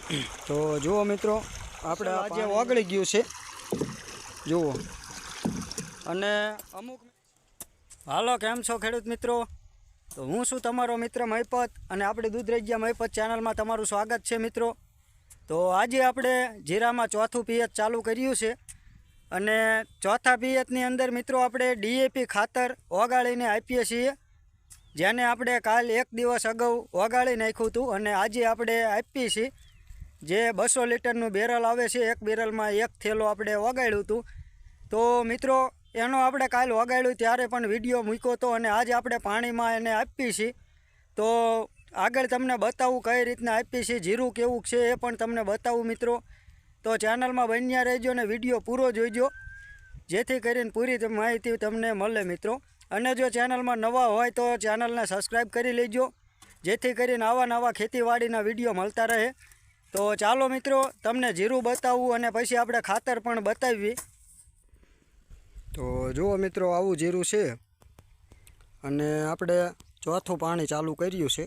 તો જુઓ મિત્રો, આપણે આજે ઓગળી ગયું છે જુઓ. અને અમુક હાલો, કેમ છો ખેડૂત મિત્રો? તો હું છું તમારો મિત્ર મહિપત, અને આપણી દૂધરેજિયા મહિપત ચેનલમાં તમારું સ્વાગત છે મિત્રો. તો આજે આપણે જીરામાં ચોથું પિયત ચાલુ કર્યું છે, અને ચોથા પિયતની અંદર મિત્રો આપણે ડીએપી ખાતર ઓગાળીને આપીએ છીએ, જેને આપણે કાલ એક દિવસ અગાઉ ઓગાળી નાખ્યું હતું, અને આજે આપણે આપીએ છીએ. જે 200 લીટરનું બેરલ આવે છે, એક બેરલમાં એક થેલો આપણે ઓગાળ્યું હતું. તો મિત્રો એનો આપણે કાલ ઓગાળ્યું ત્યારે પણ વિડીયો મૂક્યો હતો, અને આજે આપણે પાણીમાં એને આપીએ છીએ. તો આગળ તમને બતાવું કઈ રીતના આપીએ છીએ, જીરું કેવું છે એ પણ તમને બતાવું મિત્રો. તો ચેનલમાં બન્યા રહેજો અને વિડીયો પૂરો જોઈજો, જેથી કરીને પૂરી માહિતી તમને મળે મિત્રો. અને જો ચેનલમાં નવા હોય તો ચેનલને સબસ્ક્રાઈબ કરી લેજો, જેથી કરીને આવા નવા ખેતીવાડીના વિડીયો મળતા રહે. તો ચાલો મિત્રો, તમને જીરું બતાવું અને પછી આપણે ખાતર પણ બતાવીએ. તો જુઓ મિત્રો, આવું જીરું છે, અને આપણે ચોથું પાણી ચાલુ કર્યું છે.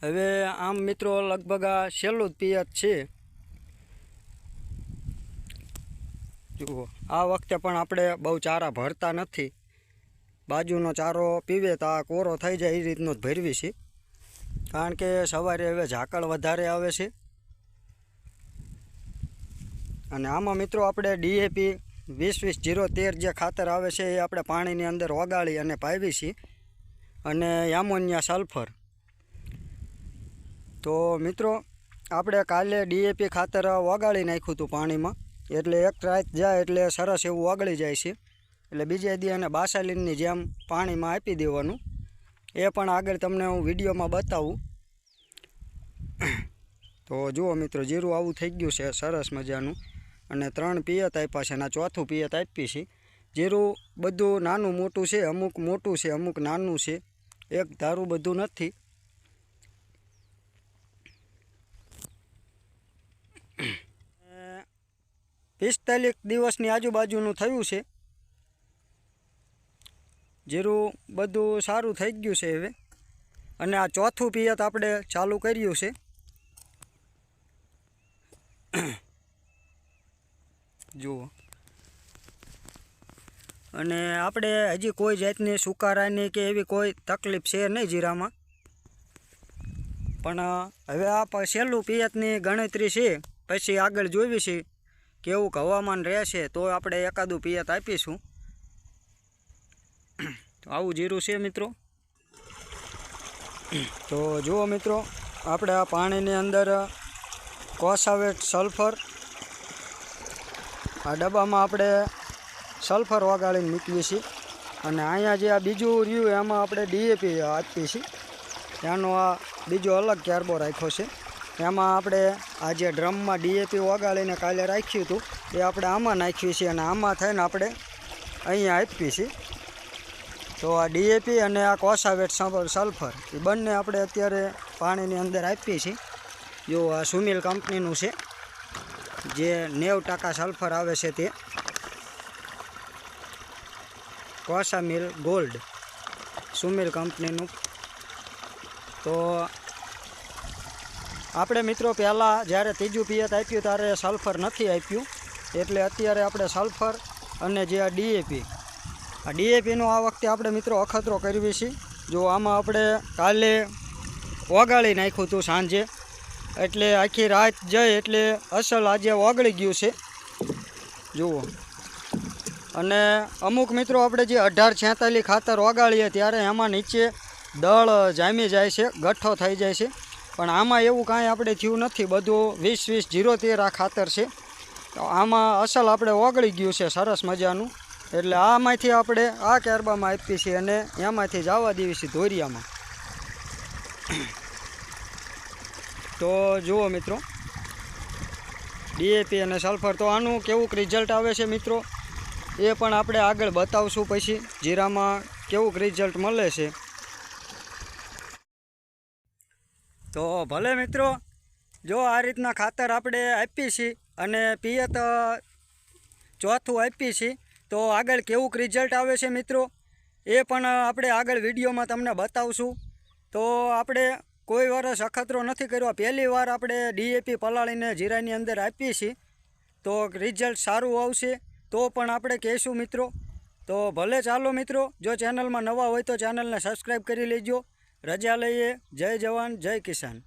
હવે આમ મિત્રો લગભગ આ છેલ્લું જ પિયત છે. જુઓ, આ વખતે પણ આપણે બહુ ચારા ભરતા નથી. બાજુનો ચારો પીવે તો આ કોરો થઈ જાય એ રીતનો જ ભરવી છે, કારણ કે સવારે હવે ઝાકળ વધારે આવે છે. અને આમાં મિત્રો આપણે ડીએપી 20-20-0-13 જે ખાતર આવે છે એ આપણે પાણીની અંદર ઓગાળી અને પાવી છીએ, અને એમોનિયા સલ્ફર. તો મિત્રો આપણે કાલે ડીએપી ખાતર ઓગાળી નાખ્યું હતું પાણીમાં, એટલે એક રાત જાય એટલે સરસ એવું ઓગળી જાય છે. એટલે બીજે દી એને બાસાલીનની જેમ પાણીમાં આપી દેવાનું. એ પણ આગળ તમને હું વિડીયોમાં બતાવું. તો જુઓ મિત્રો, જીરું આવું થઈ ગયું છે સરસ મજાનું, અને 3 પિયત આપ્યા છે, અને ચોથું પિયત આપી છે. જીરું બધું નાનું મોટું છે, અમુક મોટું છે, અમુક નાનું છે, એક ધારું બધું નથી. પિસ્તાલીસ દિવસની આજુબાજુનું થયું છે. જીરું બધું સારું થઈ ગયું છે હવે, અને આ ચોથું પિયત આપણે ચાલુ કર્યું છે. જુઓ, અને આપણે હજી કોઈ જાતની સુકારાની કે એવી કોઈ તકલીફ છે નહીં જીરામાં. પણ હવે આ છેલ્લું પિયતની ગણતરી છે, પછી આગળ જોઈવી છે કેવું હવામાન રહેશે તો આપણે એકાદું પિયત આપીશું. તો આવું જીરું છે મિત્રો. તો જુઓ મિત્રો, આપણે આ પાણીની અંદર કોસાવેટ સલ્ફર, આ ડબ્બામાં આપણે સલ્ફર ઓગાળીને મૂકીએ છીએ, અને અહીંયા જે આ બીજું રહ્યું એમાં આપણે ડીએપી આપીએ છીએ. એનો આ બીજો અલગ ક્યારબો રાખ્યો છે. એમાં આપણે આ જે ડ્રમમાં ડીએપી ઓગાળીને કાલે રાખ્યું હતું એ આપણે આમાં નાખીએ છીએ, અને આમાં થઈને આપણે અહીંયા આપીએ છીએ. તો આ ડીએપી અને આ કોસાવેટ સલ્ફર એ બંને આપણે અત્યારે પાણીની અંદર આપીએ છીએ. જો આ સુમિલ કંપનીનું છે, જે 90% સલ્ફર આવે છે, તે કોસામિલ ગોલ્ડ સુમિલ કંપનીનું. તો આપણે મિત્રો પહેલાં જ્યારે ત્રીજું પિયત આપ્યું ત્યારે સલ્ફર નથી આપ્યું, એટલે અત્યારે આપણે સલ્ફર અને જે આ ડીએપીનો આ વખતે આપણે મિત્રો અખતરો કરવી છે. જો આમાં આપણે કાલે ઓગાળી નાખ્યું હતું સાંજે, એટલે આખી રાત જઈ એટલે અસલ આજે ઓગળી ગયું છે જુઓ. અને અમુક મિત્રો આપણે જે 1846 ખાતર ઓગાળીએ ત્યારે એમાં નીચે દળ જામી જાય છે, ગઠ્ઠો થઈ જાય છે, પણ આમાં એવું કાંઈ આપણે થયું નથી. બધું 20-20-0-13 આ ખાતર છે. તો આમાં અસલ આપણે ઓગળી ગયું છે સરસ મજાનું, એટલે આમાંથી આપણે આ કેરબામાં આપીએ છીએ, અને એમાંથી જવા દેવી છીએ ધોરિયામાં. તો જુઓ મિત્રો, ડીએપી અને સલ્ફર. તો આનું કેવું રિઝલ્ટ આવે છે મિત્રો એ પણ આપણે આગળ બતાવશું, પછી જીરામાં કેવું રિઝલ્ટ મળે છે. તો ભલે મિત્રો, જો આ રીતના ખાતર આપણે આપીએ છીએ અને પિયત ચોથું આપીએ છીએ, તો આગળ કેવું રિઝલ્ટ આવે છે મિત્રો એ પણ આપણે આગળ વિડીયોમાં તમને બતાવશું. તો આપણે કોઈ વર્ષ અખતરો નથી કર્યો, પહેલી વાર આપણે DAP પલાળીને જીરાની અંદર આપીએ છીએ, તો રિઝલ્ટ સારું આવશે તો પણ આપણે કહીશું મિત્રો. તો ભલે ચાલો મિત્રો, જો ચેનલમાં નવા હોય તો ચેનલને સબસ્ક્રાઈબ કરી લેજો. રજા લઈએ. જય જવાન જય કિસાન.